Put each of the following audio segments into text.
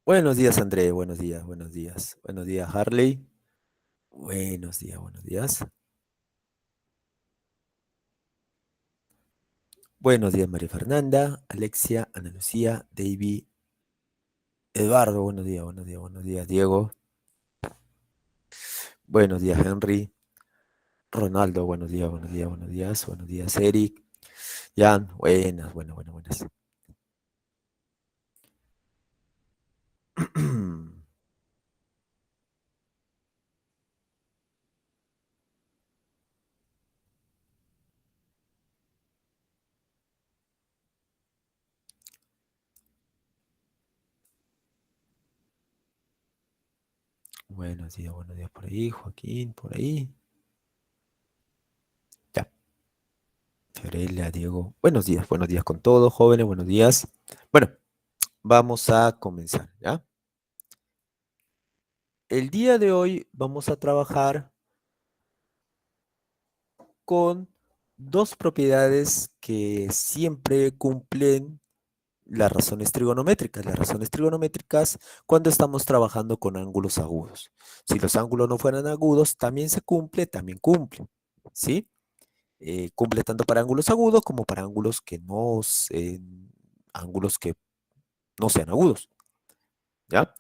Buenos días, André. Buenos días, buenos días. Buenos días, Harley. Buenos días, buenos días. Buenos días, María Fernanda, Alexia, Ana Lucía, David, Eduardo. Buenos días, buenos días, buenos días, Diego. Buenos días, Henry. Ronaldo, buenos días, buenos días, buenos días. Buenos días, Eric. Jan, buenas, buenas, buenas, buenas. Buenos días por ahí, Joaquín, por ahí. Ya, Fiorella, Diego. Buenos días con todos, jóvenes, buenos días. Bueno, vamos a comenzar, ¿ya? El día de hoy vamos a trabajar con dos propiedades que siempre cumplen las razones trigonométricas. Las razones trigonométricas cuando estamos trabajando con ángulos agudos. Si los ángulos no fueran agudos, también cumple, ¿sí? Cumple tanto para ángulos agudos como para ángulos que no sean agudos, ¿ya?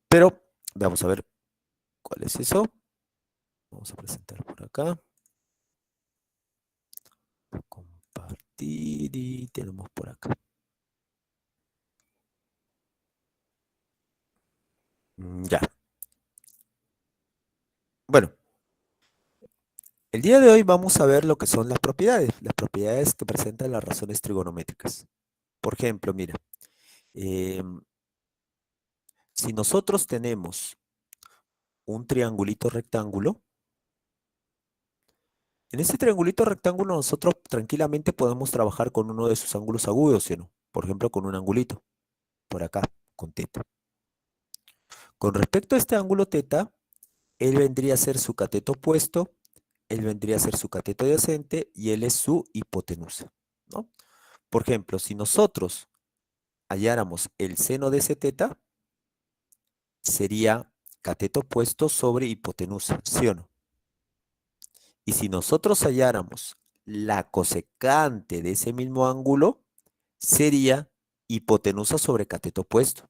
Pero vamos a ver cuál es eso. Vamos a presentar por acá. Compartir y tenemos por acá. Ya. Bueno, el día de hoy vamos a ver lo que son las propiedades que presentan las razones trigonométricas. Por ejemplo, mira, em, si nosotros tenemos un triangulito rectángulo, en ese triangulito rectángulo nosotros tranquilamente podemos trabajar con uno de sus ángulos agudos, ¿sí o no? Por ejemplo, con un angulito, por acá, con teta. Con respecto a este ángulo teta, él vendría a ser su cateto opuesto, él vendría a ser su cateto adyacente y él es su hipotenusa, ¿no? Por ejemplo, si nosotros halláramos el seno de ese teta, sería cateto opuesto sobre hipotenusa, ¿sí o no? Y si nosotros halláramos la cosecante de ese mismo ángulo, sería hipotenusa sobre cateto opuesto.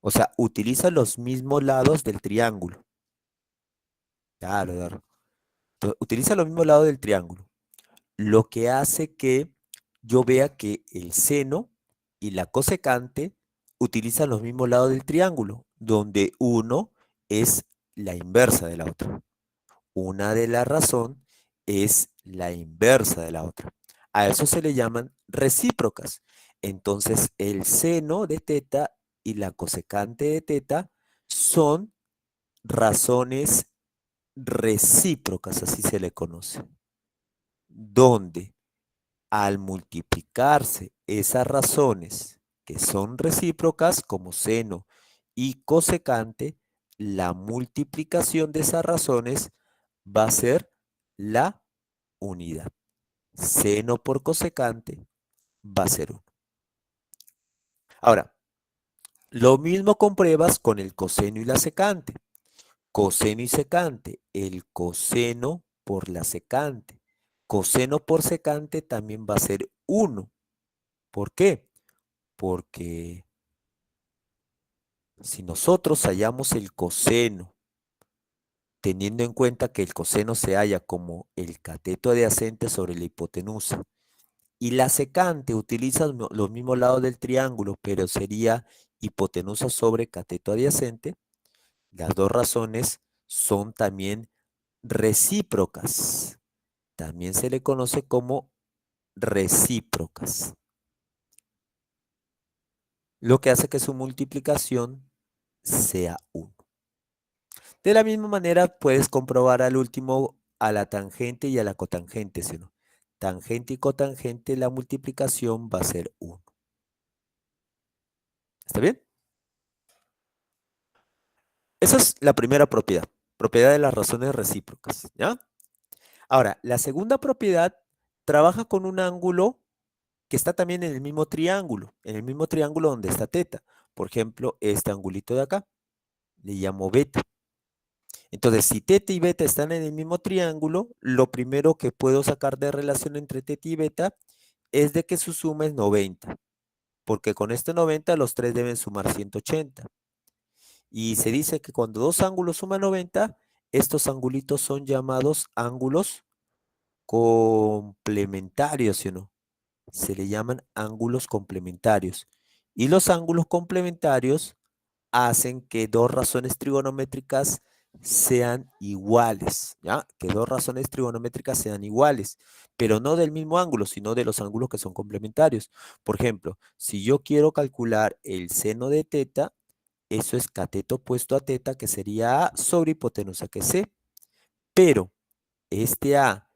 O sea, utiliza los mismos lados del triángulo. Claro, claro. Utiliza los mismos lados del triángulo. Lo que hace que yo vea que el seno y la cosecante utilizan los mismos lados del triángulo, donde uno es la inversa de la otra. Una de las razones es la inversa de la otra. A eso se le llaman recíprocas. Entonces, el seno de teta y la cosecante de teta son razones recíprocas, así se le conoce, donde al multiplicarse esas razones que son recíprocas como seno y cosecante, la multiplicación de esas razones va a ser la unidad. Seno por cosecante va a ser 1. Ahora, lo mismo compruebas con el coseno y la secante. Coseno y secante, el coseno por la secante. Coseno por secante también va a ser 1. ¿Por qué? Porque si nosotros hallamos el coseno, teniendo en cuenta que el coseno se halla como el cateto adyacente sobre la hipotenusa, y la secante utiliza los mismos lados del triángulo, pero sería hipotenusa sobre cateto adyacente, las dos razones son también recíprocas. También se le conoce como recíprocas, lo que hace que su multiplicación sea 1. De la misma manera, puedes comprobar al último a la tangente y a la cotangente, ¿sí o no? Tangente y cotangente, la multiplicación va a ser 1. ¿Está bien? Esa es la primera propiedad de las razones recíprocas, ¿ya? Ahora, la segunda propiedad trabaja con un ángulo que está también en el mismo triángulo donde está teta. Por ejemplo, este angulito de acá, le llamo beta. Entonces, si teta y beta están en el mismo triángulo, lo primero que puedo sacar de relación entre teta y beta es de que su suma es 90, porque con este 90 los tres deben sumar 180. Y se dice que cuando dos ángulos suman 90, estos angulitos son llamados ángulos complementarios, ¿sí o no? Se le llaman ángulos complementarios. Y los ángulos complementarios hacen que dos razones trigonométricas sean iguales, ¿ya? Que dos razones trigonométricas sean iguales, pero no del mismo ángulo, sino de los ángulos que son complementarios. Por ejemplo, si yo quiero calcular el seno de teta, eso es cateto opuesto a teta, que sería A sobre hipotenusa, que es C. Pero este A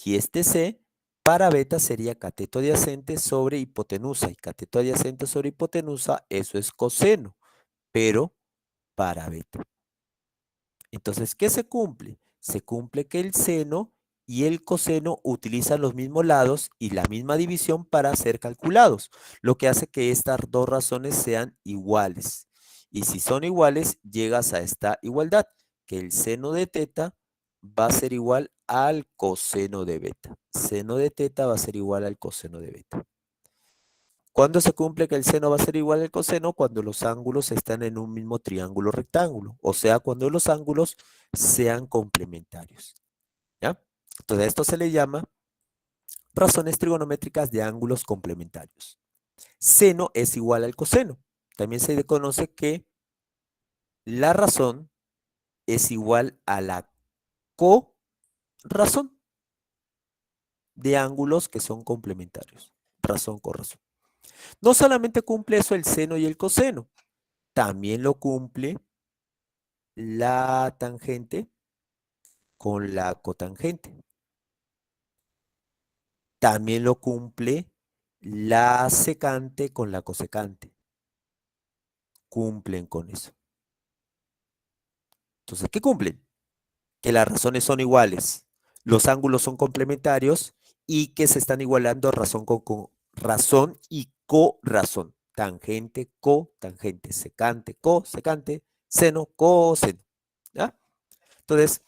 y este C, para beta sería cateto adyacente sobre hipotenusa. Y cateto adyacente sobre hipotenusa, eso es coseno, pero para beta. Entonces, ¿qué se cumple? Se cumple que el seno y el coseno utilizan los mismos lados y la misma división para ser calculados, lo que hace que estas dos razones sean iguales. Y si son iguales, llegas a esta igualdad, que el seno de teta va a ser igual al coseno de beta. Seno de teta va a ser igual al coseno de beta. ¿Cuándo se cumple que el seno va a ser igual al coseno? Cuando los ángulos están en un mismo triángulo rectángulo, o sea, cuando los ángulos sean complementarios. ¿Ya? Entonces, esto se le llama razones trigonométricas de ángulos complementarios. Seno es igual al coseno. También se conoce que la razón es igual a la corrazón de ángulos que son complementarios. Razón con razón. No solamente cumple eso el seno y el coseno, también lo cumple la tangente con la cotangente. También lo cumple la secante con la cosecante. Cumplen con eso. Entonces, ¿qué cumplen? Que las razones son iguales, los ángulos son complementarios y que se están igualando razón con razón y corazón. Tangente, cotangente, secante, cosecante, seno, coseno. ¿Ya? Entonces,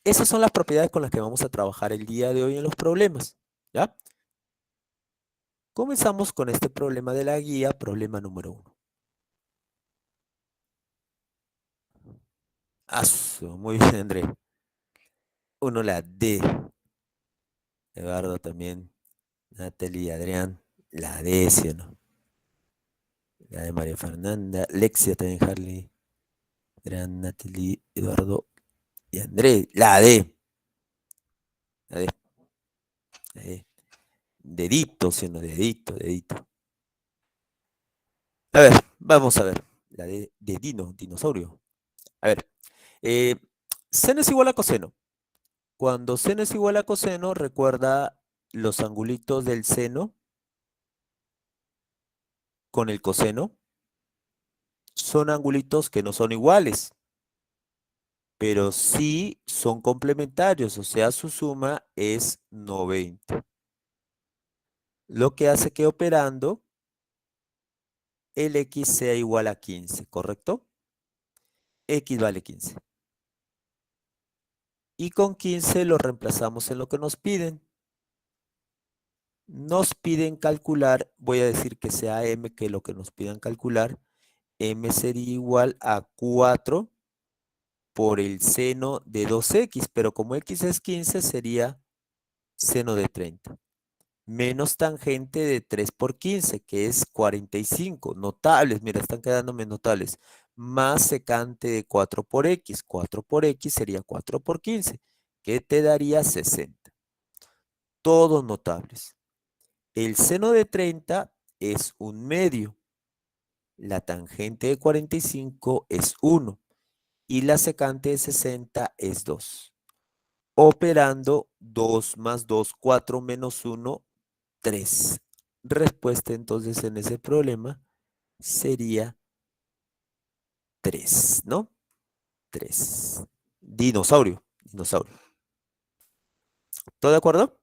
esas son las propiedades con las que vamos a trabajar el día de hoy en los problemas. ¿Ya? Comenzamos con este problema de la guía, problema número 1. Muy bien, André. Uno, la D. Eduardo también. Natalie, Adrián. La D, ¿sí o no? La de María Fernanda. Lexia también, Harley. Adrián, Natalie, Eduardo y André. La D. La D. La D. Dedito, ¿sí o no? Dedito, dedito. A ver, vamos a ver. La de dinosaurio. A ver. Eh, seno es igual a coseno. Cuando seno es igual a coseno, recuerda los angulitos del seno con el coseno. Son angulitos que no son iguales, pero sí son complementarios, o sea, su suma es 90. Lo que hace que operando el x sea igual a 15, ¿correcto? X vale 15. Y con 15 lo reemplazamos en lo que nos piden. Nos piden calcular, voy a decir que sea m, que lo que nos pidan calcular, m sería igual a 4 por el seno de 2x, pero como x es 15 sería seno de 30. Menos tangente de 3 por 15, que es 45. Notables, mira, están quedándome notables. Más secante de 4 por x. 4 por x sería 4 por 15, que te daría 60. Todos notables. El seno de 30 es un medio. La tangente de 45 es 1. Y la secante de 60 es 2. Operando 2 más 2, 4 menos 1, 3. Respuesta entonces en ese problema sería 3, ¿no? 3. Dinosaurio, dinosaurio. ¿Todo de acuerdo?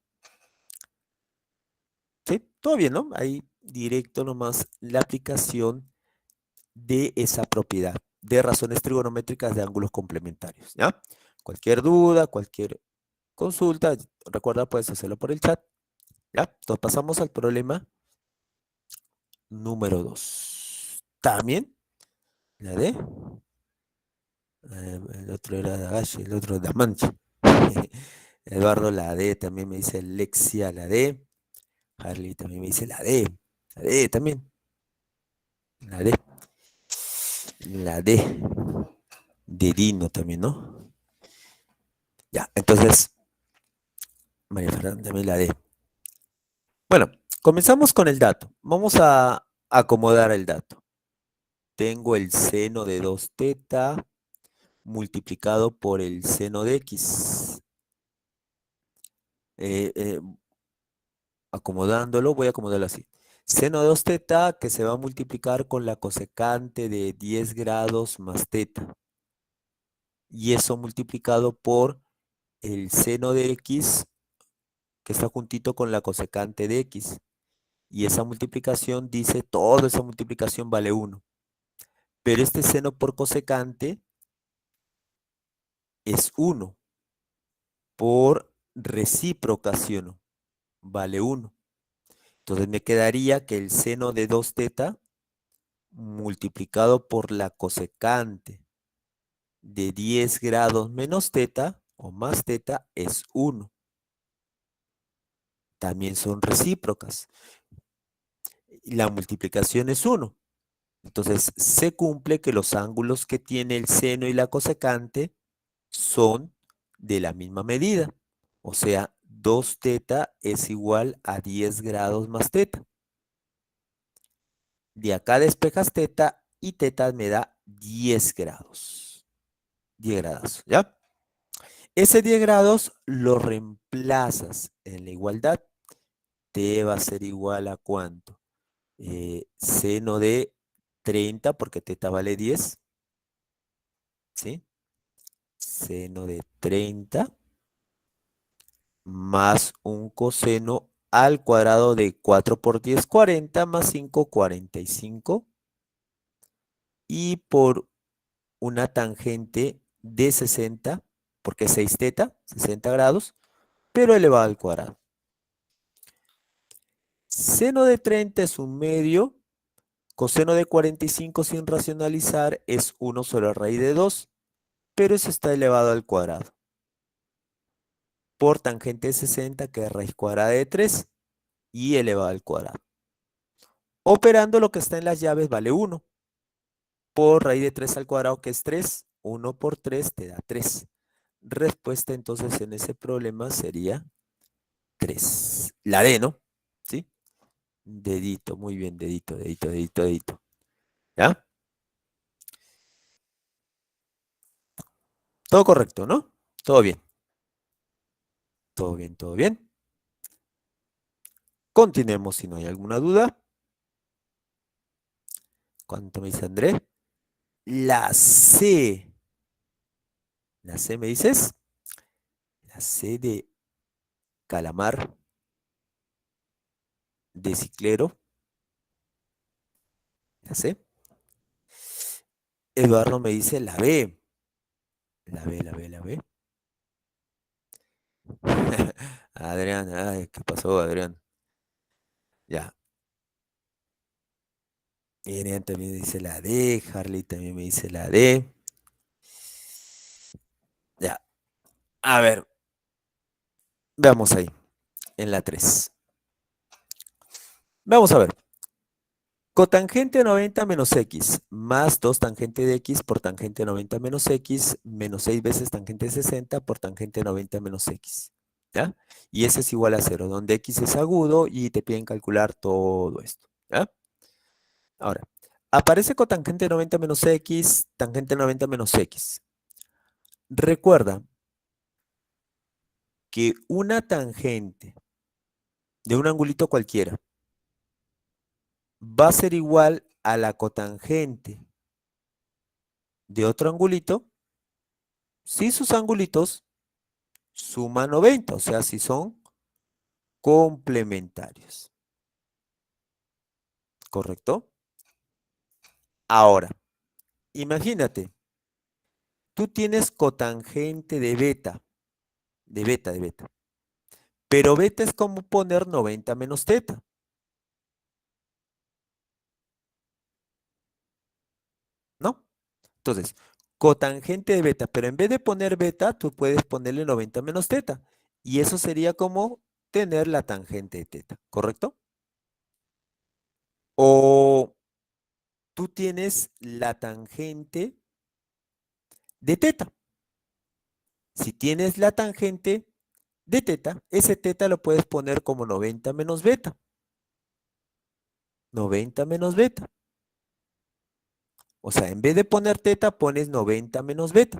Sí, todo bien, ¿no? Ahí directo nomás la aplicación de esa propiedad de razones trigonométricas de ángulos complementarios, ¿ya? Cualquier duda, cualquier consulta, recuerda, puedes hacerlo por el chat, ¿ya? Entonces pasamos al problema número 2. También, la D. El otro era Dagashi, el otro Damanchi. Eduardo, la D, también me dice Lexia, la D. Harley también me dice la D. La D también. La D. La D. De Dino también, ¿no? Ya, entonces, María Fernanda también la D. Bueno, comenzamos con el dato. Vamos a acomodar el dato. Tengo el seno de 2 teta multiplicado por el seno de X. Eh, eh, Acomodándolo, voy a acomodarlo así. Seno de 2 teta que se va a multiplicar con la cosecante de 10 grados más teta. Y eso multiplicado por el seno de X que está juntito con la cosecante de X. Y esa multiplicación dice, toda esa multiplicación vale 1. Pero este seno por cosecante es 1. Por reciprocación vale 1. Entonces me quedaría que el seno de 2 teta multiplicado por la cosecante de 10 grados menos teta o más teta es 1. También son recíprocas. Y la multiplicación es 1. Entonces se cumple que los ángulos que tiene el seno y la cosecante son de la misma medida. O sea, 2 teta es igual a 10 grados más teta. De acá despejas teta y teta me da 10 grados. 10 grados, ¿ya? Ese 10 grados lo reemplazas en la igualdad. T va a ser igual a ¿cuánto? Seno de 30, porque teta vale 10, ¿sí? Seno de 30 más un coseno al cuadrado de 4 por 10, 40, más 5, 45. Y por una tangente de 60, porque es 6 teta, 60 grados, pero elevado al cuadrado. Seno de 30 es un medio, coseno de 45 sin racionalizar es 1 sobre raíz de 2, pero eso está elevado al cuadrado. Por tangente de 60, que es raíz cuadrada de 3, y elevado al cuadrado. Operando lo que está en las llaves vale 1. Por raíz de 3 al cuadrado, que es 3, 1 por 3 te da 3. Respuesta entonces en ese problema sería 3. La D, ¿no? ¿Sí? Dedito, muy bien, dedito, dedito, dedito, dedito. ¿Ya? Todo correcto, ¿no? Todo bien. Todo bien, todo bien. Continuemos si no hay alguna duda. ¿Cuánto me dice Andrés? La C. La C me dices. La C de calamar, de ciclero. La C. Eduardo me dice la B. La B, la B, la B. Adrián, ay, ¿qué pasó, Adrián? Ya. Miriam también dice la D. Harley también me dice la D. Ya. A ver, veamos ahí, en la 3. Vamos a ver. Cotangente 90 menos x más 2 tangente de x por tangente 90 menos x menos 6 veces tangente 60 por tangente 90 menos x. ¿Ya? Y ese es igual a 0, donde x es agudo y te piden calcular todo esto. ¿Ya? Ahora, aparece cotangente 90 menos x, tangente 90 menos x. Recuerda que una tangente de un angulito cualquiera va a ser igual a la cotangente de otro angulito si sus angulitos suman 90, o sea, si son complementarios. ¿Correcto? Ahora, imagínate, tú tienes cotangente de beta. Pero beta es como poner 90 menos teta, ¿no? Entonces, cotangente de beta, pero en vez de poner beta, tú puedes ponerle 90 menos teta. Y eso sería como tener la tangente de teta, ¿correcto? O tú tienes la tangente de teta. Si tienes la tangente de teta, ese teta lo puedes poner como 90 menos beta. 90 menos beta. O sea, en vez de poner teta, pones 90 menos beta.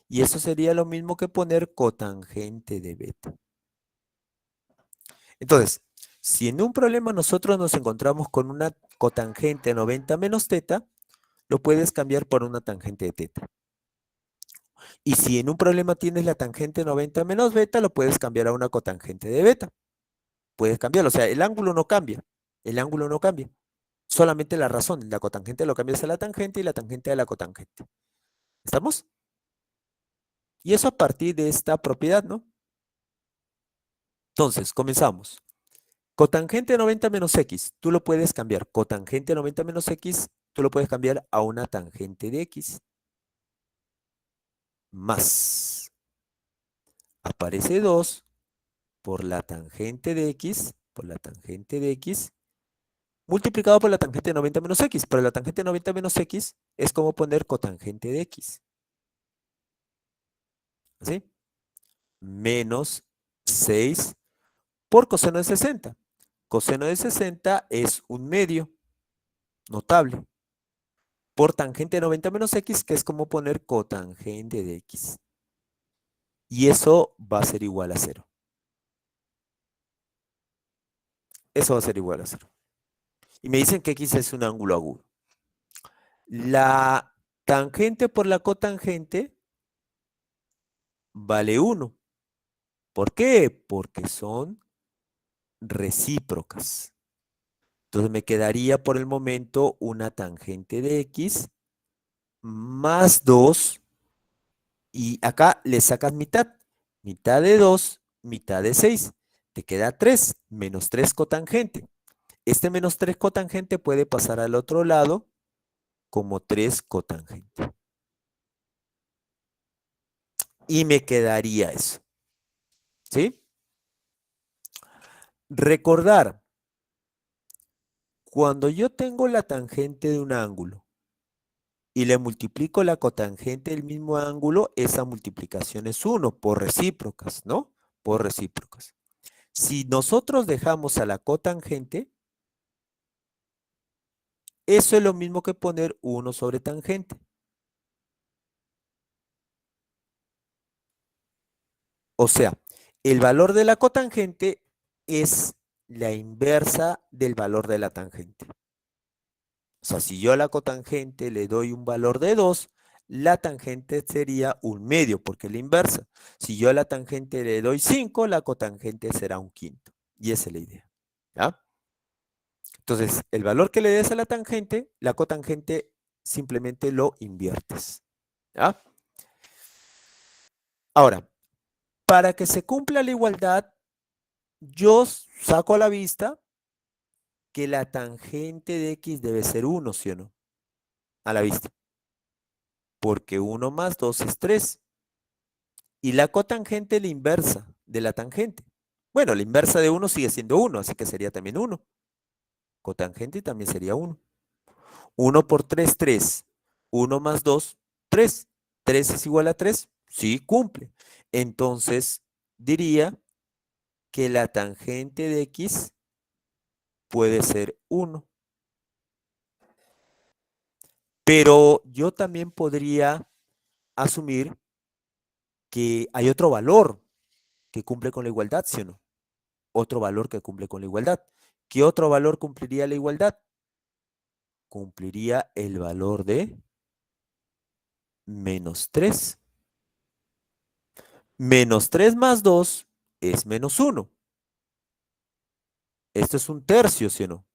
Y eso sería lo mismo que poner cotangente de beta. Entonces, si en un problema nosotros nos encontramos con una cotangente 90 menos teta, lo puedes cambiar por una tangente de teta. Y si en un problema tienes la tangente 90 menos beta, lo puedes cambiar a una cotangente de beta. Puedes cambiarlo, o sea, el ángulo no cambia. El ángulo no cambia. Solamente la razón, la cotangente lo cambias a la tangente y la tangente a la cotangente. ¿Estamos? Y eso a partir de esta propiedad, ¿no? Entonces, comenzamos. Cotangente 90 menos x, tú lo puedes cambiar. Cotangente 90 menos x, tú lo puedes cambiar a una tangente de x. Más. Aparece 2 por la tangente de x, multiplicado por la tangente de 90 menos x. Pero la tangente de 90 menos x es como poner cotangente de x. ¿Así? Menos 6 por coseno de 60. Coseno de 60 es un medio notable por tangente de 90 menos x, que es como poner cotangente de x. Y eso va a ser igual a 0. Eso va a ser igual a 0. Y me dicen que x es un ángulo agudo. La tangente por la cotangente vale 1. ¿Por qué? Porque son recíprocas. Entonces me quedaría por el momento una tangente de x más 2. Y acá le sacas mitad. Mitad de 2, mitad de 6. Te queda 3, menos 3 cotangente. Este menos 3 cotangente puede pasar al otro lado como 3 cotangente. Y me quedaría eso. ¿Sí? Recordar, cuando yo tengo la tangente de un ángulo y le multiplico la cotangente del mismo ángulo, esa multiplicación es 1 por recíprocas, ¿no? Por recíprocas. Si nosotros dejamos a la cotangente, eso es lo mismo que poner 1 sobre tangente. O sea, el valor de la cotangente es la inversa del valor de la tangente. O sea, si yo a la cotangente le doy un valor de 2, la tangente sería un medio, porque es la inversa. Si yo a la tangente le doy 5, la cotangente será un quinto. Y esa es la idea. ¿Ya? Entonces, el valor que le des a la cotangente simplemente lo inviertes. ¿Ya? Ahora, para que se cumpla la igualdad, yo saco a la vista que la tangente de x debe ser 1, ¿sí o no? A la vista. Porque 1 más 2 es 3. Y la cotangente es la inversa de la tangente. Bueno, la inversa de 1 sigue siendo 1, así que sería también 1. Cotangente también sería 1. 1 por 3, 3. 1 más 2, 3. 3 es igual a 3. Sí, cumple. Entonces, diría que la tangente de x puede ser 1. Pero yo también podría asumir que hay otro valor que cumple con la igualdad, ¿sí o no? Otro valor que cumple con la igualdad. ¿Qué otro valor cumpliría la igualdad? Cumpliría el valor de menos 3. Menos 3 más 2 es menos 1. Esto es un tercio, ¿sí o no?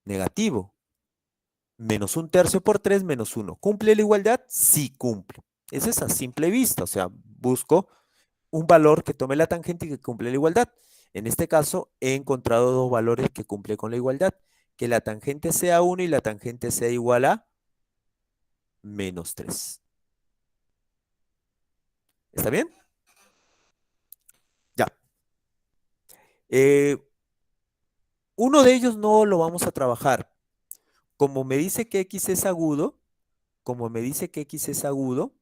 Negativo. Menos un tercio por 3 menos uno. ¿Cumple la igualdad? Sí cumple. Eso es a simple vista, o sea, busco un valor que tome la tangente y que cumple la igualdad. En este caso, he encontrado dos valores que cumplen con la igualdad. Que la tangente sea uno y la tangente sea igual a menos 3. ¿Está bien? Ya. Eh, Uno de ellos no lo vamos a trabajar. Como me dice que x es agudo, como me dice que x es agudo,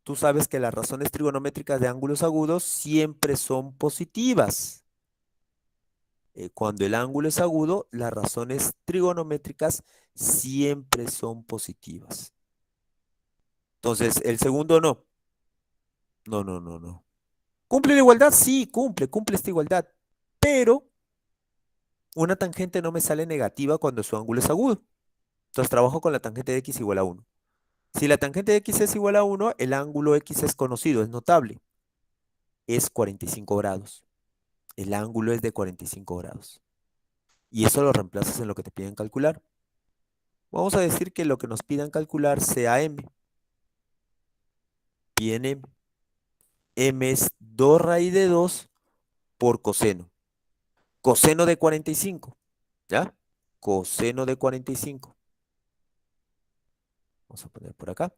tú sabes que las razones trigonométricas de ángulos agudos siempre son positivas. Cuando el ángulo es agudo, las razones trigonométricas siempre son positivas. Entonces, el segundo no. No, no, no, no. ¿Cumple la igualdad? Sí, cumple esta igualdad. Pero una tangente no me sale negativa cuando su ángulo es agudo. Entonces trabajo con la tangente de x igual a uno. Si la tangente de x es igual a uno, el ángulo x es conocido, es notable. Es 45 grados. El ángulo es de 45 grados. Y eso lo reemplazas en lo que te piden calcular. Vamos a decir que lo que nos pidan calcular sea m. Bien m. M es 2 raíz de 2 por coseno. Coseno de 45. ¿Ya? Coseno de 45. Vamos a poner por acá.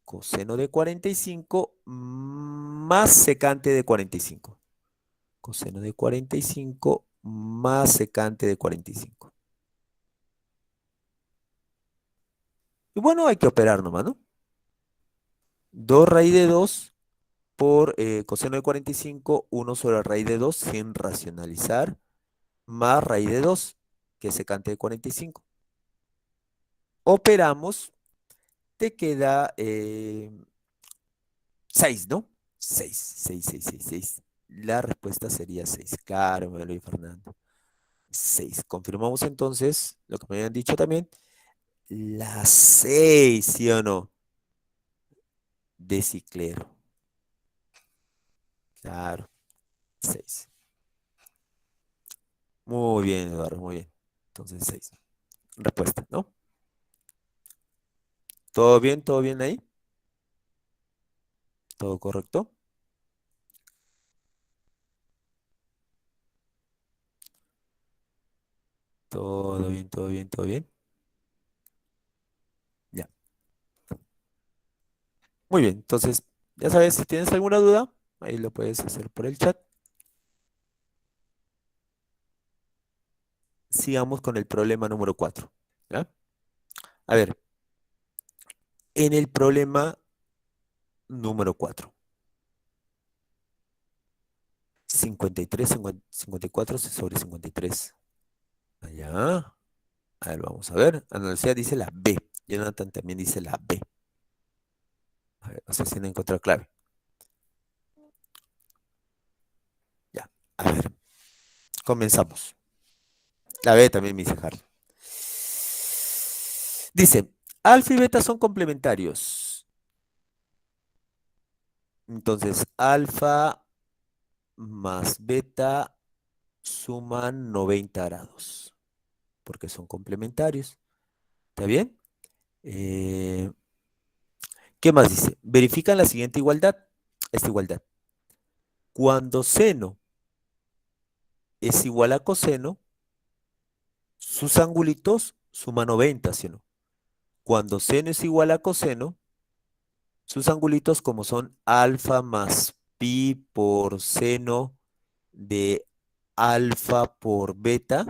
Coseno de 45 más secante de 45. Coseno de 45 más secante de 45. Y bueno, hay que operar nomás, ¿no? 2 raíz de 2 por coseno de 45, 1 sobre raíz de 2 sin racionalizar, más raíz de 2, que es secante de 45. Operamos, te queda 6, ¿no? 6, 6, 6, 6, 6. La respuesta sería 6. Claro, Manuel y Fernando. 6. Confirmamos entonces lo que me habían dicho también. La 6, ¿sí o no? De ciclero. Claro, 6. Muy bien, Eduardo, muy bien. Entonces 6. Respuesta, ¿no? ¿Todo bien? ¿Todo bien ahí? ¿Todo correcto? Todo bien, todo bien, todo bien. Ya. Muy bien, entonces, ya sabes, si tienes alguna duda, ahí lo puedes hacer por el chat. Sigamos con el problema número 4. ¿Ya? A ver, en el problema número 4. 53, 54 sobre 53. Allá. A ver, vamos a ver. Ana Lucía dice la B. Jonathan también dice la B. A ver, no sé si no encuentro clave. Ya. A ver, comenzamos. La B también me dice Harry. Dice, alfa y beta son complementarios. Entonces, alfa más beta suman 90 grados, porque son complementarios. ¿Está bien? Eh, ¿Qué más dice? Verifican la siguiente igualdad. Esta igualdad. Cuando seno es igual a coseno, sus angulitos suman 90, ¿sí o no? Cuando seno es igual a coseno, sus angulitos como son alfa más pi por seno de alfa por beta,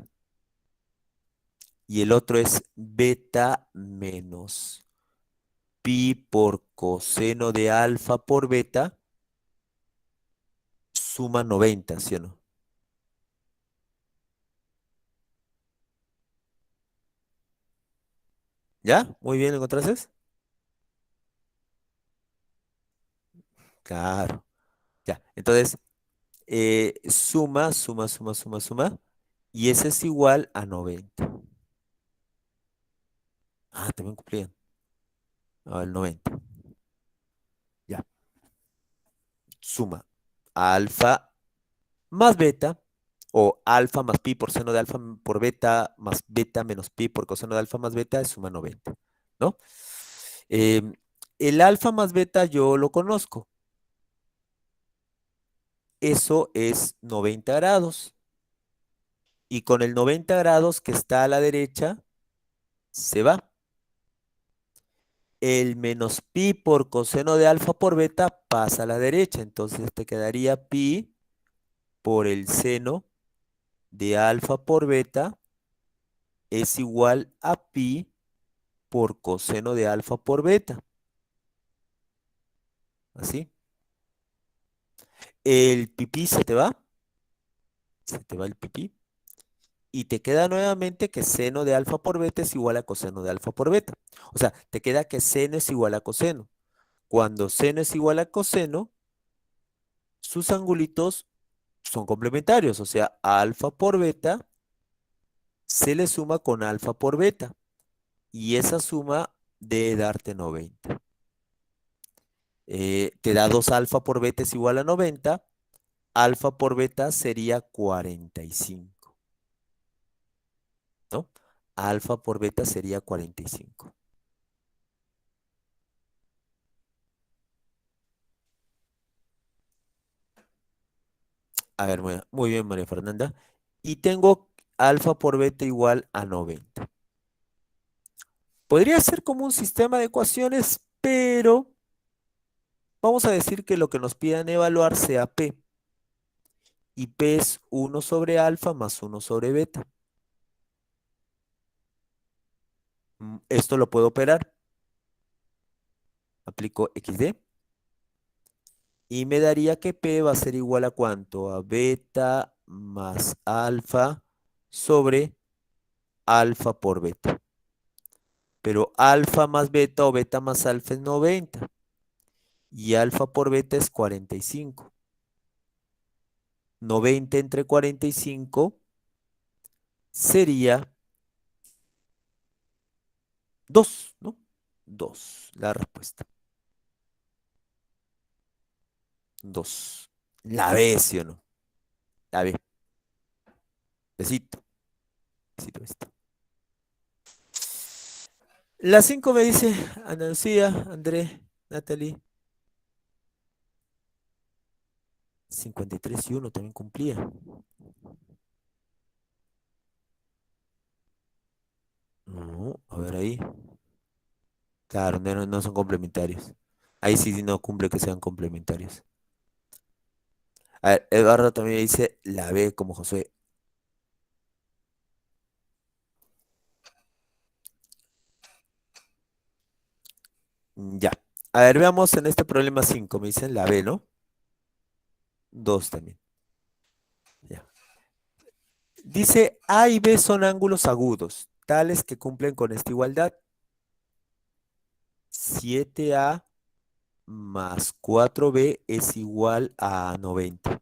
y el otro es beta menos pi por coseno de alfa por beta, suma 90, ¿sí o no? ¿Ya? Muy bien, ¿lo encontraste? Claro. Ya. Entonces, suma, y ese es igual a 90. Ah, también cumplían. Ah, el 90. Ya. Suma alfa más beta, O alfa más pi por seno de alfa por beta más beta menos pi por coseno de alfa más beta es suma 90, ¿no? Em, el alfa más beta yo lo conozco. Eso es 90 grados. Y con el 90 grados que está a la derecha, se va. El menos pi por coseno de alfa por beta pasa a la derecha. Entonces te quedaría pi por el seno de alfa por beta es igual a pi por coseno de alfa por beta. ¿Así? El pipí se te va el pipí. Y te queda nuevamente que seno de alfa por beta es igual a coseno de alfa por beta. O sea, te queda que seno es igual a coseno. Cuando seno es igual a coseno, sus angulitos son complementarios. O sea, alfa por beta se le suma con alfa por beta. Y esa suma debe darte 90. Te da 2 alfa por beta es igual a 90. Alfa por beta sería 45, ¿no? Alfa por beta sería 45. A ver, muy bien, María Fernanda. Y tengo alfa por beta igual a 90. Podría ser como un sistema de ecuaciones, pero vamos a decir que lo que nos pidan evaluar sea P. Y P es 1 sobre alfa más 1 sobre beta. Esto lo puedo operar. Aplico XD. Y me daría que P va a ser igual a ¿cuánto? A beta más alfa sobre alfa por beta. Pero alfa más beta o beta más alfa es 90. Y alfa por beta es 45. 90 entre 45 sería 2, ¿no? 2, la respuesta. 2. La B, ¿sí o no? La B. Besito. Besito, besito. La 5 me dice Ana Lucía, André, Natalie. 53 y 1 también cumplía. No, a ver ahí. Claro, no son complementarios. Ahí sí no cumple que sean complementarios. A ver, Eduardo también dice la B como José. Ya. A ver, veamos en este problema 5. Me dicen la B, ¿no? 2 también. Ya. Dice A y B son ángulos agudos, tales que cumplen con esta igualdad. 7A más 4B es igual a 90.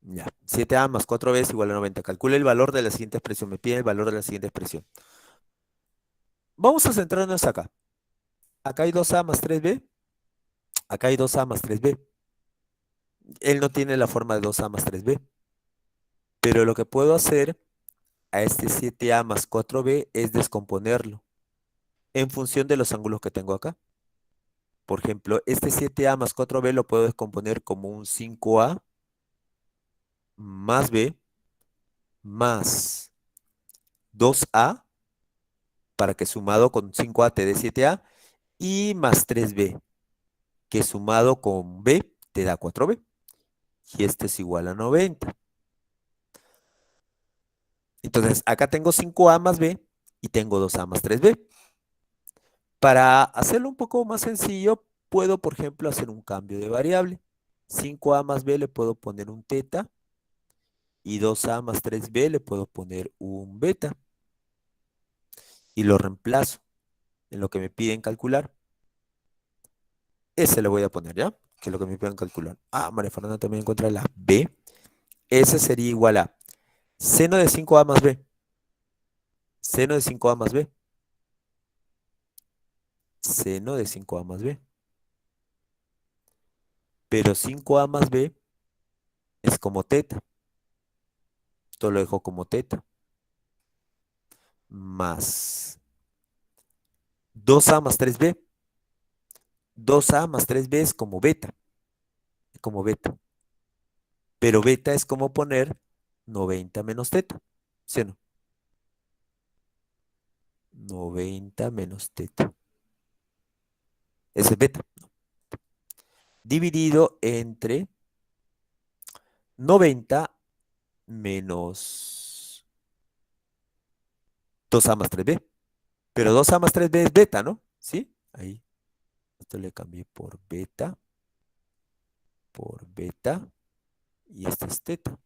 Ya. 7A más 4B es igual a 90. Calcule el valor de la siguiente expresión. Me pide el valor de la siguiente expresión. Vamos a centrarnos acá. Acá hay 2A más 3B. Acá hay 2A más 3B. Él no tiene la forma de 2A más 3B. Pero lo que puedo hacer a este 7A más 4B es descomponerlo en función de los ángulos que tengo acá. Por ejemplo, este 7A más 4B lo puedo descomponer como un 5A más B más 2A para que sumado con 5A te dé 7A y más 3B que sumado con B te da 4B. Y este es igual a 90. Entonces, acá tengo 5A más B y tengo 2A más 3B. Para hacerlo un poco más sencillo, puedo, por ejemplo, hacer un cambio de variable. 5A más B le puedo poner un teta y 2A más 3B le puedo poner un beta y lo reemplazo en lo que me piden calcular. Ese le voy a poner, ¿ya? Que es lo que me piden calcular. Ah, María Fernanda también encuentra la B. Ese sería igual a seno de 5A más B. Seno de 5A más B. Seno de 5A más B. Pero 5A más B es como teta. Esto lo dejo como teta. Más 2a más 3b. 2a más 3b es como beta. Como beta. Pero beta es como poner 90 menos teta. ¿Sí o no? 90 menos teta. Ese es beta. Dividido entre 90 menos 2a más 3b. Pero 2a más 3b es beta, ¿no? ¿Sí? Ahí. Esto le cambié por beta. Por beta. Y esto es teta.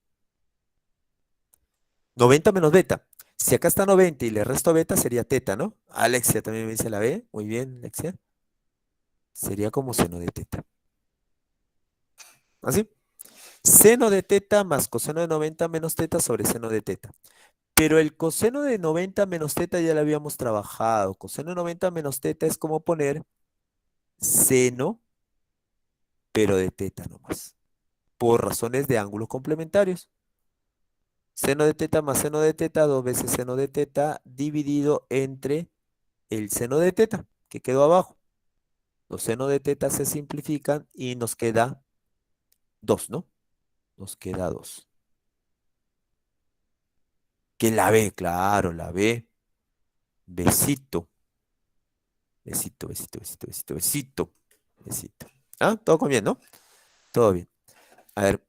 90 menos beta. Si acá está 90 y le resto beta, sería teta, ¿no? Alexia también me dice la B. Muy bien, Alexia. Sería como seno de teta. ¿Así? Seno de teta más coseno de 90 menos teta sobre seno de teta. Pero el coseno de 90 menos teta ya lo habíamos trabajado. Coseno de 90 menos teta es como poner seno, pero de teta nomás. Por razones de ángulos complementarios. Seno de teta más seno de teta, dos veces seno de teta, dividido entre el seno de teta, que quedó abajo. Los senos de teta se simplifican y nos queda 2, ¿no? Nos queda 2. Que la B, claro, la B. Besito. Besito, besito, besito, besito, besito. Besito. ¿Ah? Todo con bien, ¿no? Todo bien. A ver,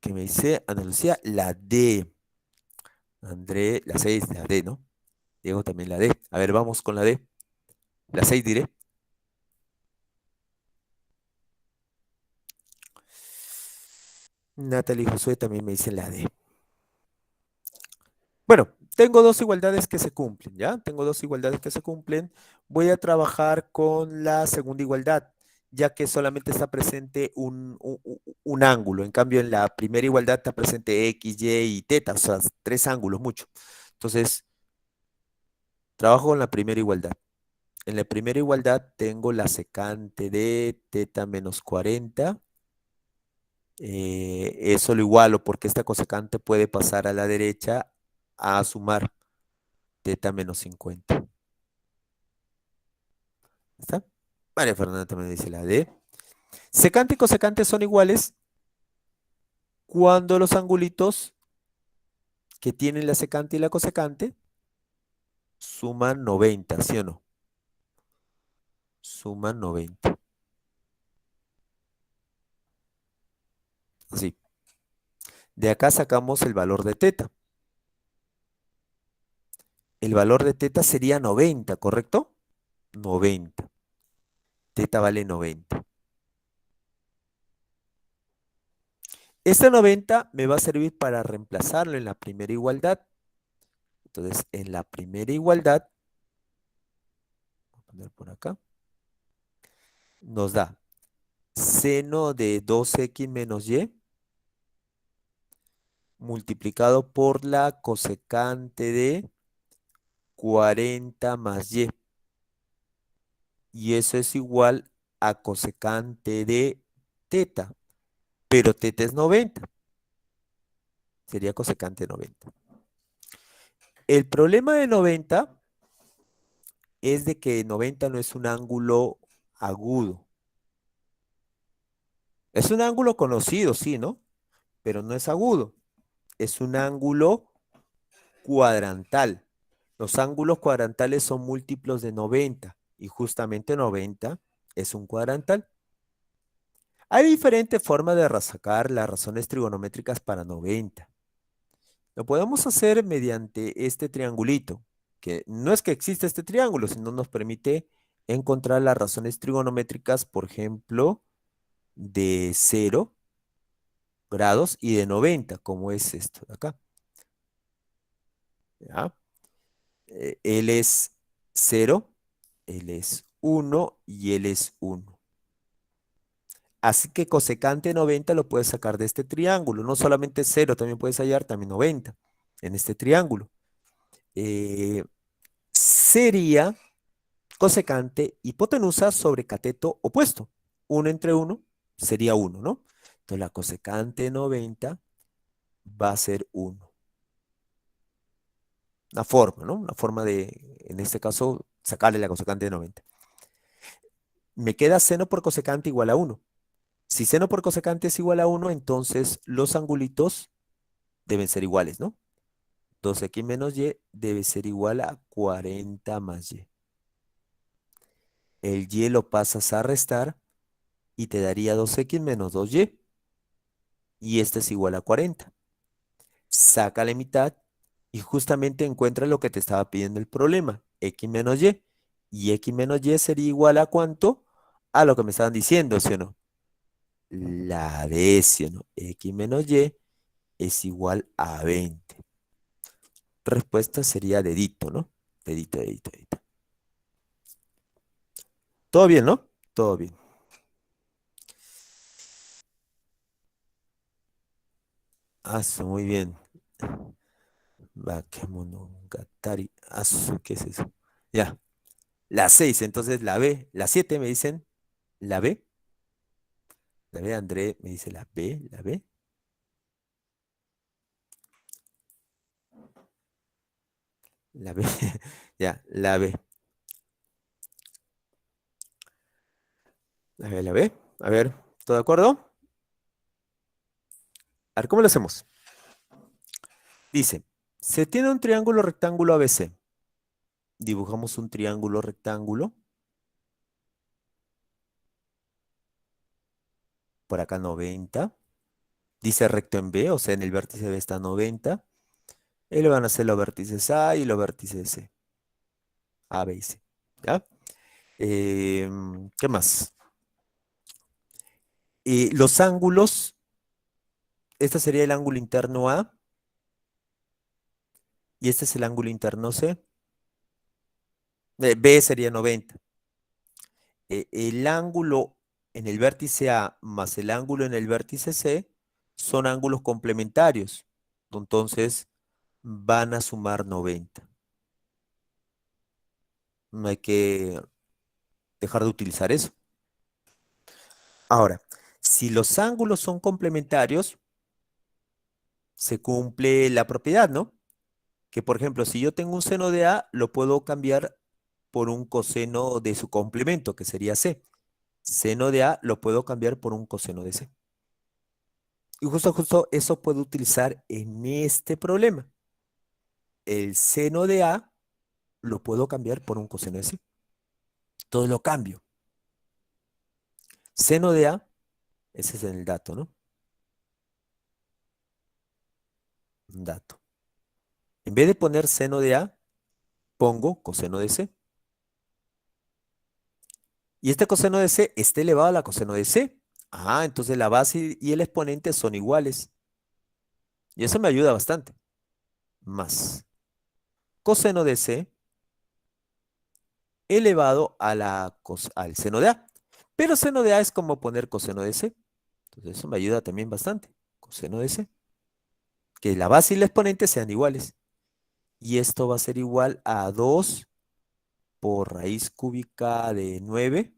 ¿qué me dice Ana Lucía? La D. André, la 6, la D, ¿no? Diego también la D. A ver, vamos con la D. La 6 diré. Natalie y Josué también me dicen la D. Bueno, tengo dos igualdades que se cumplen, ¿ya? Tengo dos igualdades que se cumplen. Voy a trabajar con la segunda igualdad, ya que solamente está presente un ángulo. En cambio, en la primera igualdad está presente X, Y y teta, o sea, tres ángulos, mucho. Entonces, trabajo con la primera igualdad. En la primera igualdad tengo la secante de teta menos 40. Eso lo igualo porque esta cosecante puede pasar a la derecha a sumar teta menos 50. ¿Está? María Fernanda también dice la D. Secante y cosecante son iguales cuando los angulitos que tienen la secante y la cosecante suman 90, ¿sí o no? Suman 90. Así. De acá sacamos el valor de teta. El valor de teta sería 90, ¿correcto? 90. Teta vale 90. Este 90 me va a servir para reemplazarlo en la primera igualdad. Entonces, en la primera igualdad, voy a poner por acá, nos da seno de 2x menos y multiplicado por la cosecante de 40 más y. Y eso es igual a cosecante de teta. Pero teta es 90. Sería cosecante de 90. El problema de 90 es de que 90 no es un ángulo agudo. Es un ángulo conocido, sí, ¿no? Pero no es agudo. Es un ángulo cuadrantal. Los ángulos cuadrantales son múltiplos de 90 y justamente 90 es un cuadrantal. Hay diferentes formas de sacar las razones trigonométricas para 90. Lo podemos hacer mediante este triangulito, que no es que exista este triángulo, sino nos permite encontrar las razones trigonométricas, por ejemplo, de 0 grados y de 90, como es esto de acá. ¿Ya? Él es 0, él es 1 y él es 1. Así que cosecante 90 lo puedes sacar de este triángulo. No solamente 0, también puedes hallar también 90 en este triángulo. Eh, Sería cosecante hipotenusa sobre cateto opuesto. 1 entre 1 sería 1, ¿no? Entonces la cosecante de 90 va a ser 1. Una forma, ¿no? Una forma de, en este caso, sacarle la cosecante de 90. Me queda seno por cosecante igual a 1. Si seno por cosecante es igual a 1, entonces los angulitos deben ser iguales, ¿no? 2x menos y debe ser igual a 40 más y. El y lo pasas a restar y te daría 2x menos 2y. Y este es igual a 40. Saca la mitad y justamente encuentra lo que te estaba pidiendo el problema, x menos y. Y x menos y sería igual a ¿cuánto? A lo que me estaban diciendo, ¿sí o no? La D, ¿sí o no? X menos y es igual a 20. Respuesta sería dedito, ¿no? Dedito, dedito, dedito. Todo bien, ¿no? Todo bien. Muy bien. Bakemonogatari. ¿Qué es eso? Ya. La 6, entonces la B. La 7 me dicen. La B. La B, André me dice la B. La B. La B. Ya, la B. La B, la B. A ver, ¿todo de acuerdo? A ver, ¿cómo lo hacemos? Dice, se tiene un triángulo rectángulo ABC. Dibujamos un triángulo rectángulo. Por acá 90. Dice recto en B, o sea, en el vértice B está 90. Y le van a hacer los vértices A y los vértices C. A, B y C. ¿Ya? ¿Qué más? Los ángulos, este sería el ángulo interno A y este es el ángulo interno C. B sería 90. El ángulo en el vértice A más el ángulo en el vértice C son ángulos complementarios. Entonces van a sumar 90. No hay que dejar de utilizar eso. Ahora, si los ángulos son complementarios, se cumple la propiedad, ¿no? Que por ejemplo, si yo tengo un seno de A, lo puedo cambiar por un coseno de su complemento, que sería C. Seno de A lo puedo cambiar por un coseno de C. Y justo eso puedo utilizar en este problema. El seno de A lo puedo cambiar por un coseno de C. Entonces lo cambio. Seno de A, ese es el dato, ¿no? Un dato. En vez de poner seno de A, pongo coseno de C. Y este coseno de C está elevado a la coseno de C. Ah, entonces la base y el exponente son iguales. Y eso me ayuda bastante. Más coseno de C elevado a al seno de A. Pero seno de A es como poner coseno de C. Entonces eso me ayuda también bastante. Coseno de C. Que la base y el exponente sean iguales. Y esto va a ser igual a 2 por raíz cúbica de 9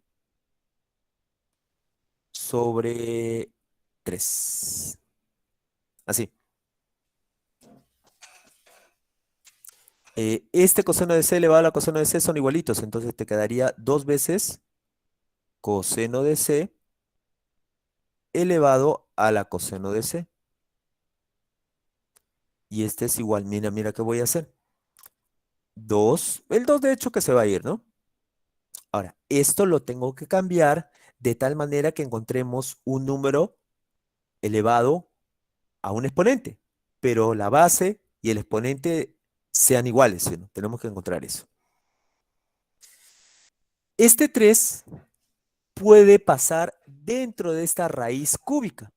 sobre 3. Así. Este coseno de C elevado a la coseno de C son igualitos. Entonces te quedaría 2 veces coseno de C elevado a la coseno de C. Y este es igual, mira, mira qué voy a hacer. 2, el 2 de hecho que se va a ir, ¿no? Ahora, esto lo tengo que cambiar de tal manera que encontremos un número elevado a un exponente, pero la base y el exponente sean iguales, ¿sí, no? Tenemos que encontrar eso. Este 3 puede pasar dentro de esta raíz cúbica.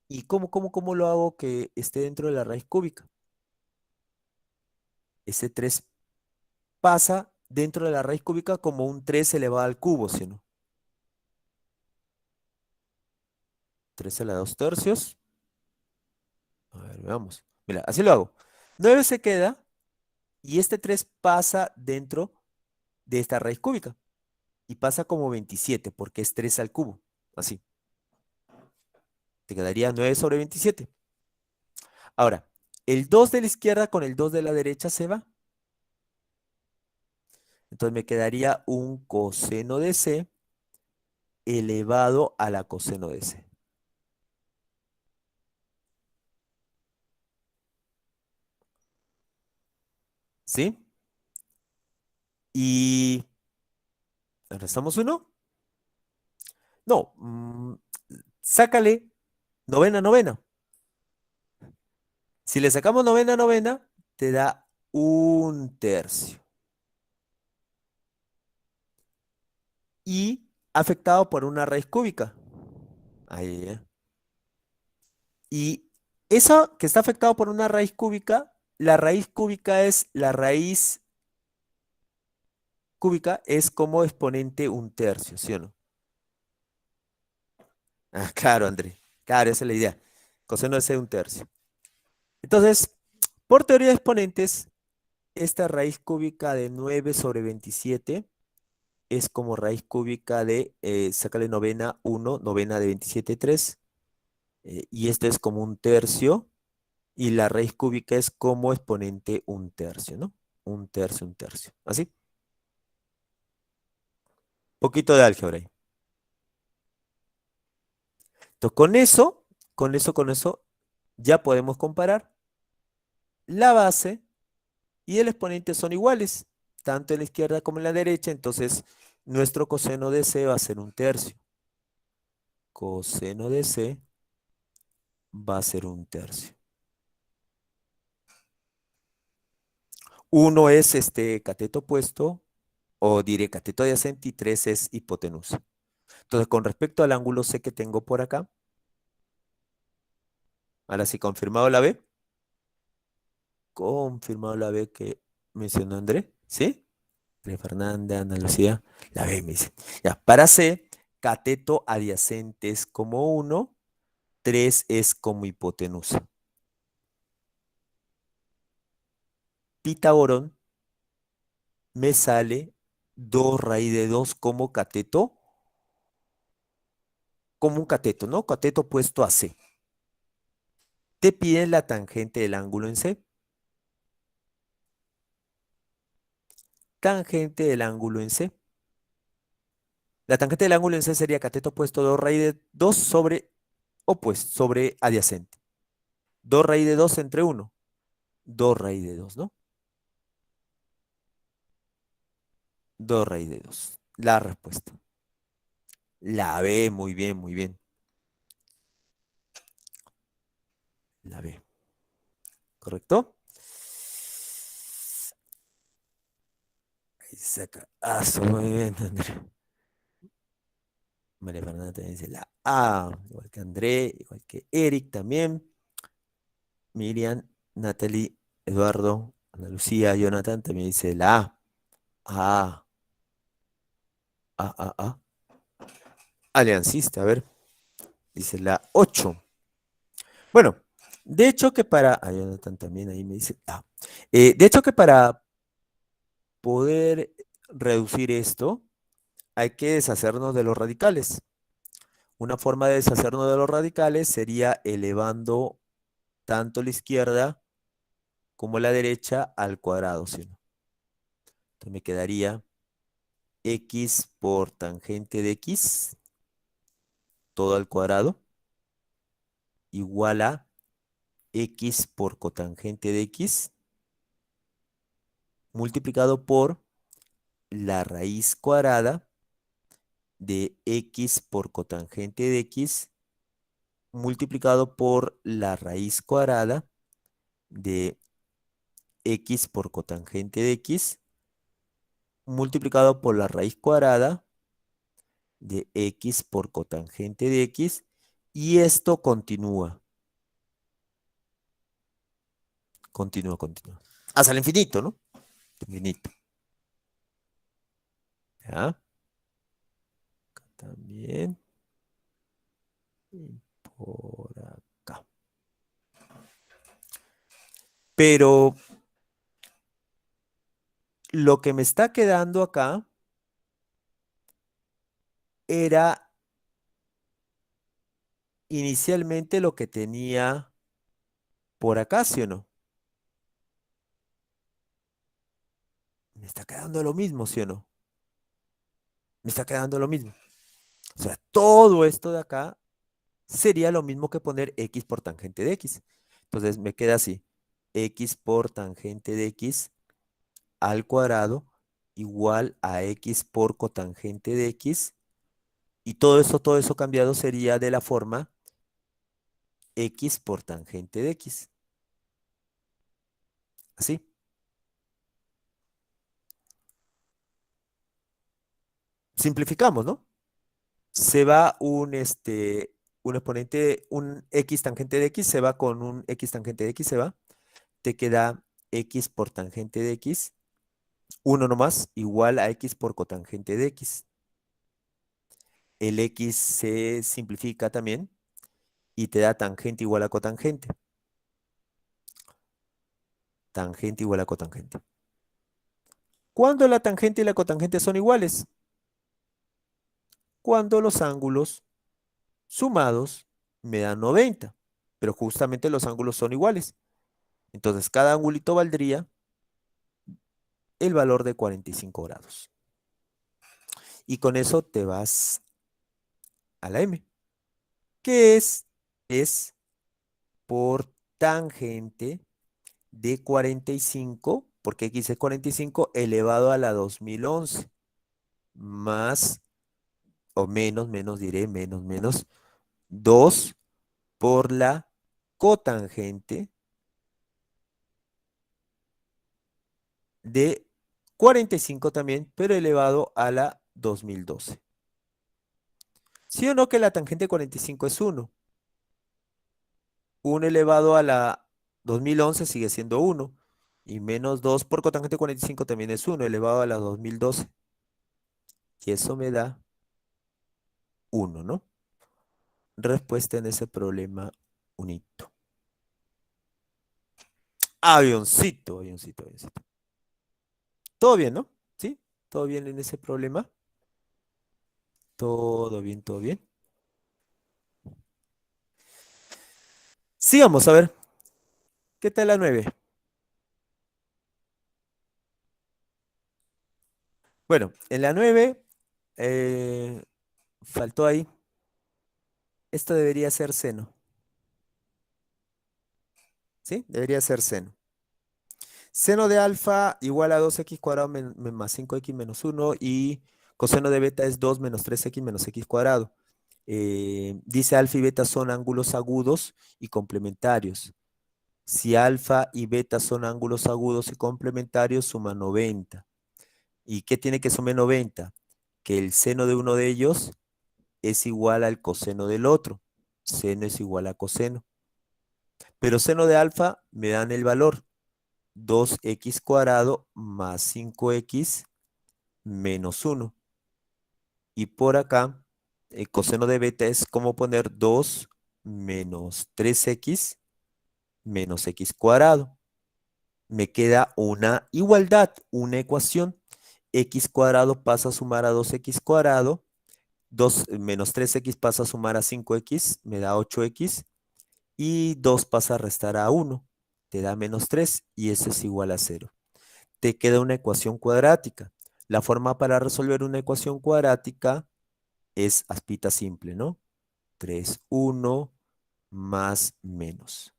¿Y cómo lo hago que esté dentro de la raíz cúbica? Ese 3 pasa dentro de la raíz cúbica como un 3 elevado al cubo, ¿sí, no? 3 a la 2 tercios. A ver, veamos. Mira, así lo hago. 9 se queda y este 3 pasa dentro de esta raíz cúbica. Y pasa como 27 porque es 3 al cubo. Así. Te quedaría 9 sobre 27. Ahora, el 2 de la izquierda con el 2 de la derecha se va. Entonces me quedaría un coseno de C elevado a la coseno de C. ¿Sí? Y restamos uno. No, sácale novena, novena. Si le sacamos novena, novena, te da un tercio. Y afectado por una raíz cúbica. Ahí, y eso que está afectado por una raíz cúbica, la raíz cúbica es la raíz cúbica es como exponente un tercio, ¿sí o no? Ah, claro, André. Claro, esa es la idea. Coseno es un tercio. Entonces, por teoría de exponentes, esta raíz cúbica de 9 sobre 27 es como raíz cúbica de, sácale novena, 1, novena de 27, 3. Y esto es como un tercio. Y la raíz cúbica es como exponente un tercio, ¿no? Un tercio, un tercio. ¿Así? Poquito de álgebra ahí. Entonces, con eso, ya podemos comparar. La base y el exponente son iguales, tanto en la izquierda como en la derecha. Entonces, nuestro coseno de C va a ser un tercio. Coseno de C va a ser un tercio. Uno es este cateto opuesto, o diré cateto adyacente, y 3 es hipotenusa. Entonces, con respecto al ángulo C que tengo por acá, ahora sí, confirmado la B. Confirmado la B que mencionó André. ¿Sí? André Fernández, Ana Lucía. La B me dice. Ya, para C, cateto adyacente es como 1, 3 es como hipotenusa. Pitagorón me sale 2 raíz de 2 como cateto, como un cateto, ¿no? Cateto opuesto a C. Te piden la tangente del ángulo en C. Tangente del ángulo en C. La tangente del ángulo en C sería cateto opuesto 2 raíz de 2 sobre opuesto, sobre adyacente. 2 raíz de 2 entre 1. 2 raíz de 2, ¿no? 2 raíz de 2. La respuesta. La B, muy bien, muy bien. La B. ¿Correcto? Ahí saca. Ah, muy bien, André. María Fernanda también dice la A. Igual que André, igual que Eric también. Miriam, Natalie, Eduardo, Ana Lucía, Jonathan también dice la A. A, A, A, A. Aliancista, a ver. Dice la 8. Bueno, de hecho que para. Ah, Jonathan también ahí me dice. Ah. De hecho que para poder reducir esto, hay que deshacernos de los radicales. Una forma de deshacernos de los radicales sería elevando tanto la izquierda como la derecha al cuadrado, ¿sí? Entonces me quedaría x por tangente de x, todo al cuadrado, igual a x por cotangente de x, multiplicado por la raíz cuadrada de x por cotangente de x, multiplicado por la raíz cuadrada de x por cotangente de x, multiplicado por la raíz cuadrada de x por cotangente de x, y esto continúa, continúa, continúa. Hasta el infinito, ¿no? Infinito. ¿Ya? Acá también. Y por acá. Pero lo que me está quedando acá era inicialmente lo que tenía por acá, ¿sí o no? Me está quedando lo mismo, ¿sí o no? Me está quedando lo mismo. O sea, todo esto de acá sería lo mismo que poner x por tangente de x. Entonces me queda así, x por tangente de x al cuadrado igual a x por cotangente de x. Y todo eso cambiado sería de la forma x por tangente de x. Así. Simplificamos, ¿no? Se va un exponente, un x tangente de x, se va con un x tangente de x, se va. Te queda x por tangente de x, uno nomás, igual a x por cotangente de x. El x se simplifica también y te da tangente igual a cotangente. Tangente igual a cotangente. ¿Cuándo la tangente y la cotangente son iguales? Cuando los ángulos sumados me dan 90, pero justamente los ángulos son iguales. Entonces cada angulito valdría el valor de 45 grados. Y con eso te vas a la m, que es por tangente de 45, porque x es 45 elevado a la 2011, más o menos, menos diré, menos, 2 por la cotangente de 45 también, pero elevado a la 2012. ¿Sí o no que la tangente de 45 es 1? 1 elevado a la 2011 sigue siendo 1. Y menos 2 por cotangente de 45 también es 1 elevado a la 2012. Y eso me da 1, ¿no? Respuesta en ese problema, unito. Avioncito, avioncito, avioncito. Todo bien, ¿no? ¿Sí? ¿Todo bien en ese problema? Todo bien, todo bien. Sigamos, a ver. ¿Qué tal la 9? Bueno, en la 9 eh, faltó ahí. Esto debería ser seno. ¿Sí? Debería ser seno. Seno de alfa igual a 2x cuadrado más 5x menos 1 y coseno de beta es 2 menos 3x menos x cuadrado. Dice alfa y beta son ángulos agudos y complementarios. Si alfa y beta son ángulos agudos y complementarios, suma 90. ¿Y qué tiene que sumar 90? Que el seno de uno de ellos es igual al coseno del otro. Seno es igual a coseno. Pero seno de alfa me dan el valor 2x cuadrado más 5x menos 1. Y por acá, el coseno de beta es como poner 2 menos 3x menos x cuadrado. Me queda una igualdad, una ecuación. X cuadrado pasa a sumar a 2x cuadrado. 2 menos 3x pasa a sumar a 5x, me da 8x. Y 2 pasa a restar a 1, te da menos 3 y eso es igual a 0. Te queda una ecuación cuadrática. La forma para resolver una ecuación cuadrática es aspita simple, ¿no? 3, 1 más menos.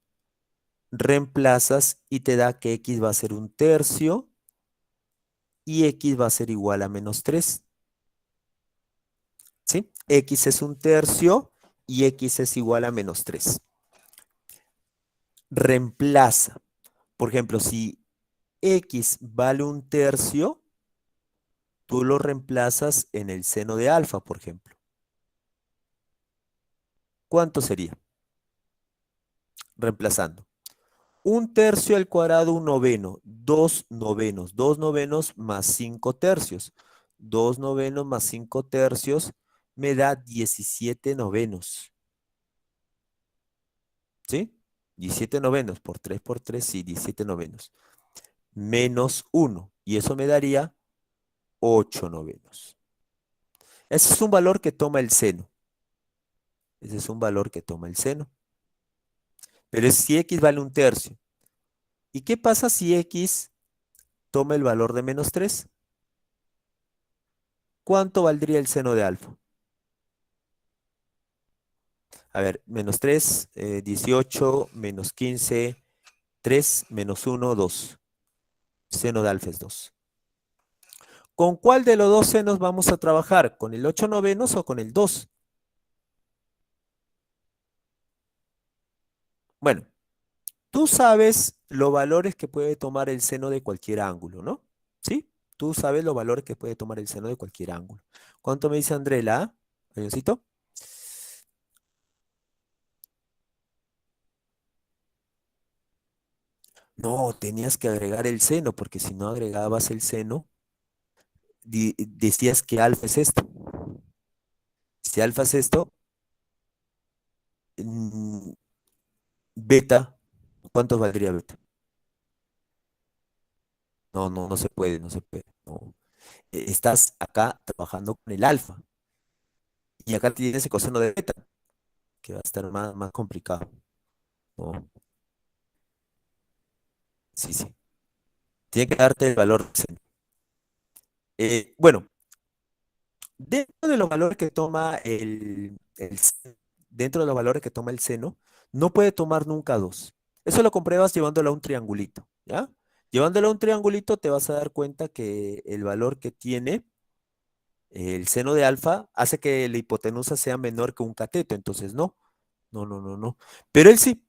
Reemplazas y te da que x va a ser un tercio y x va a ser igual a menos 3. ¿Sí? X es un tercio y x es igual a menos 3. Reemplaza. Por ejemplo, si x vale un tercio, tú lo reemplazas en el seno de alfa, por ejemplo. ¿Cuánto sería? Reemplazando. Un tercio al cuadrado, un noveno. Dos novenos. Dos novenos más 5 tercios. Dos novenos más 5 tercios me da 17 novenos. ¿Sí? 17 novenos por 3, sí, 17 novenos. Menos 1. Y eso me daría 8 novenos. Ese es un valor que toma el seno. Ese es un valor que toma el seno. Pero si x vale un tercio. ¿Y qué pasa si x toma el valor de -3? ¿Cuánto valdría el seno de alfa? A ver, -3, 18, -15, 3, -1, 2. Seno de alfa es 2. ¿Con cuál de los dos senos vamos a trabajar? ¿Con el 8/9 o con el 2? Bueno, tú sabes los valores que puede tomar el seno de cualquier ángulo, ¿no? ¿Sí? Tú sabes los valores que puede tomar el seno de cualquier ángulo. ¿Cuánto me dice André la A? Avioncito. No, tenías que agregar el seno, porque si no agregabas el seno, decías que alfa es esto. Si alfa es esto, mm, beta, ¿cuánto valdría beta? No, no, no se puede, no se puede. No. Estás acá trabajando con el alfa y acá tienes el coseno de beta, que va a estar más complicado. No, sí, sí. Tiene que darte el valor seno. Bueno, dentro de los valores que toma dentro de los valores que toma el seno, no puede tomar nunca dos. Eso lo compruebas llevándolo a un triangulito, ¿ya? Llevándolo a un triangulito te vas a dar cuenta que el valor que tiene el seno de alfa hace que la hipotenusa sea menor que un cateto, entonces no, no, no, no, no. Pero él sí,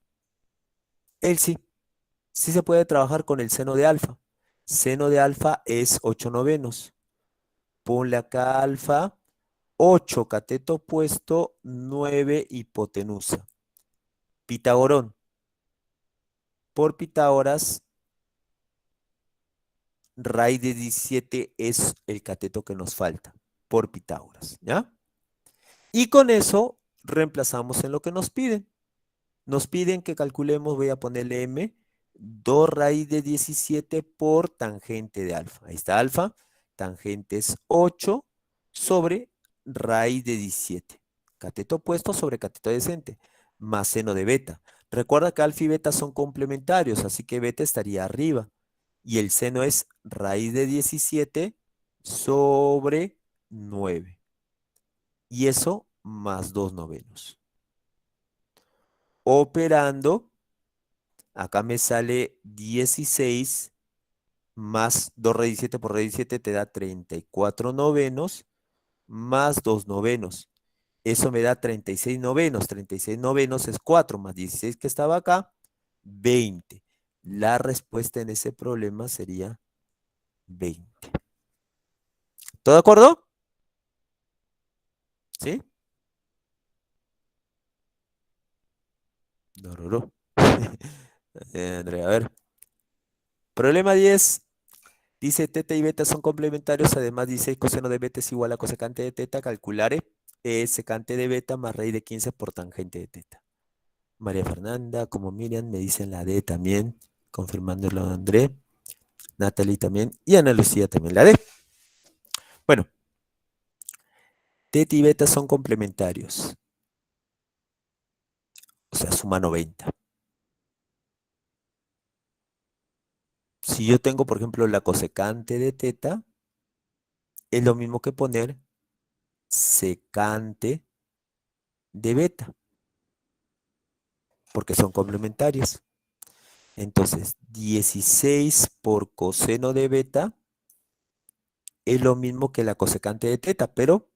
sí se puede trabajar con el seno de alfa. Seno de alfa es 8/9. Ponle acá alfa. 8 cateto opuesto, 9 hipotenusa. Pitagorón. Por Pitágoras, raíz de 17 es el cateto que nos falta. Por Pitágoras, ¿ya? Y con eso reemplazamos en lo que nos piden. Nos piden que calculemos, voy a ponerle m, 2 raíz de 17 por tangente de alfa. Ahí está alfa, tangente es 8 sobre raíz de 17. Cateto opuesto sobre cateto adyacente, más seno de beta. Recuerda que alfa y beta son complementarios, así que beta estaría arriba. Y el seno es raíz de 17 sobre 9. Y eso más 2/9. Operando, acá me sale 16 más 2 raíz de 7 por raíz de 7 te da 34/9 más 2/9. Eso me da 36/9. 36/9 es 4 más 16 que estaba acá, 20. La respuesta en ese problema sería 20. ¿Todo de acuerdo? ¿Sí? No, no, no. Andrea, a ver. Problema 10. Dice teta y beta son complementarios, además dice coseno de beta es igual a cosecante de teta, calculare secante de beta más raíz de 15 por tangente de teta. María Fernanda, como Miriam, me dicen la D también, confirmándolo a André, Natalie también, y Ana Lucía también la D. Bueno, teta y beta son complementarios, o sea, suma 90. Si yo tengo, por ejemplo, la cosecante de teta, es lo mismo que poner secante de beta, porque son complementarios. Entonces, 16 por coseno de beta es lo mismo que la cosecante de teta, pero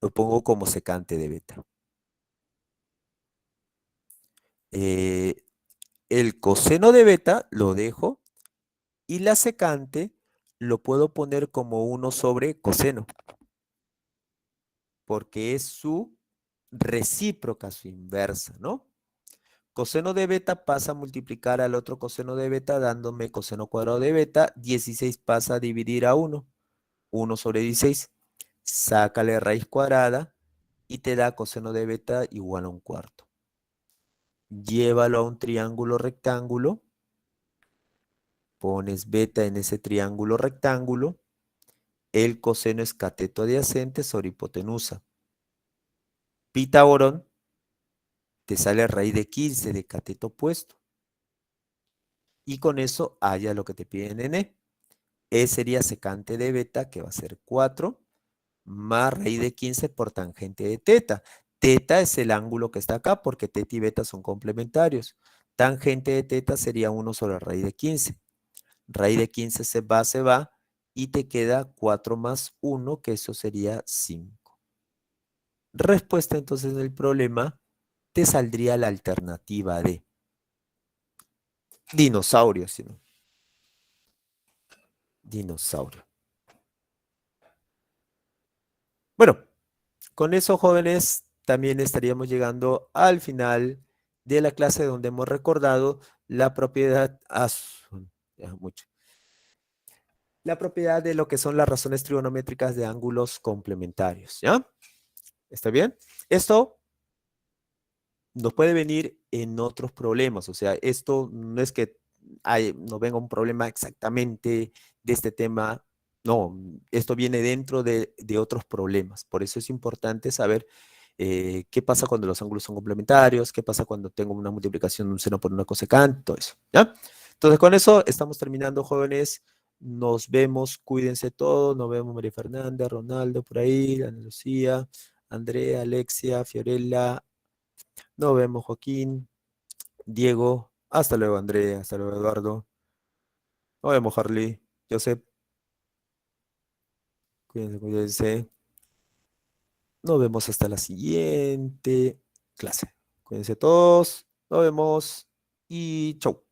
lo pongo como secante de beta. Eh, el coseno de beta lo dejo y la secante lo puedo poner como 1 sobre coseno, porque es su recíproca, su inversa, ¿no? Coseno de beta pasa a multiplicar al otro coseno de beta dándome coseno cuadrado de beta. 16 pasa a dividir a 1. 1 sobre 16. Sácale raíz cuadrada y te da coseno de beta igual a 1/4. Llévalo a un triángulo rectángulo. Pones beta en ese triángulo rectángulo. El coseno es cateto adyacente sobre hipotenusa. Pitagorón te sale raíz de 15 de cateto opuesto. Y con eso haya lo que te piden en E. E sería secante de beta, que va a ser 4, más raíz de 15 por tangente de teta. Teta es el ángulo que está acá, porque teta y beta son complementarios. Tangente de teta sería 1 sobre raíz de 15. Raíz de 15 se va, y te queda 4 más 1, que eso sería 5. Respuesta entonces del problema, te saldría la alternativa de dinosaurio, sino dinosaurio. Bueno, con eso, jóvenes, también estaríamos llegando al final de la clase donde hemos recordado la propiedad, ya mucho, la propiedad de lo que son las razones trigonométricas de ángulos complementarios, ¿ya? ¿Está bien? Esto nos puede venir en otros problemas, o sea, esto no es que nos venga un problema exactamente de este tema, no, esto viene dentro de otros problemas, por eso es importante saber qué pasa cuando los ángulos son complementarios, qué pasa cuando tengo una multiplicación de un seno por una cosecante, todo eso, ¿ya? Entonces, con eso estamos terminando, jóvenes. Nos vemos, cuídense todos, nos vemos María Fernanda, Ronaldo por ahí, Ana Lucía, Andrea, Alexia, Fiorella, nos vemos, Joaquín, Diego. Hasta luego, Andrea. Hasta luego, Eduardo. Nos vemos, Harley. Joseph. Cuídense, cuídense. Nos vemos hasta la siguiente clase. Cuídense todos. Nos vemos y chau.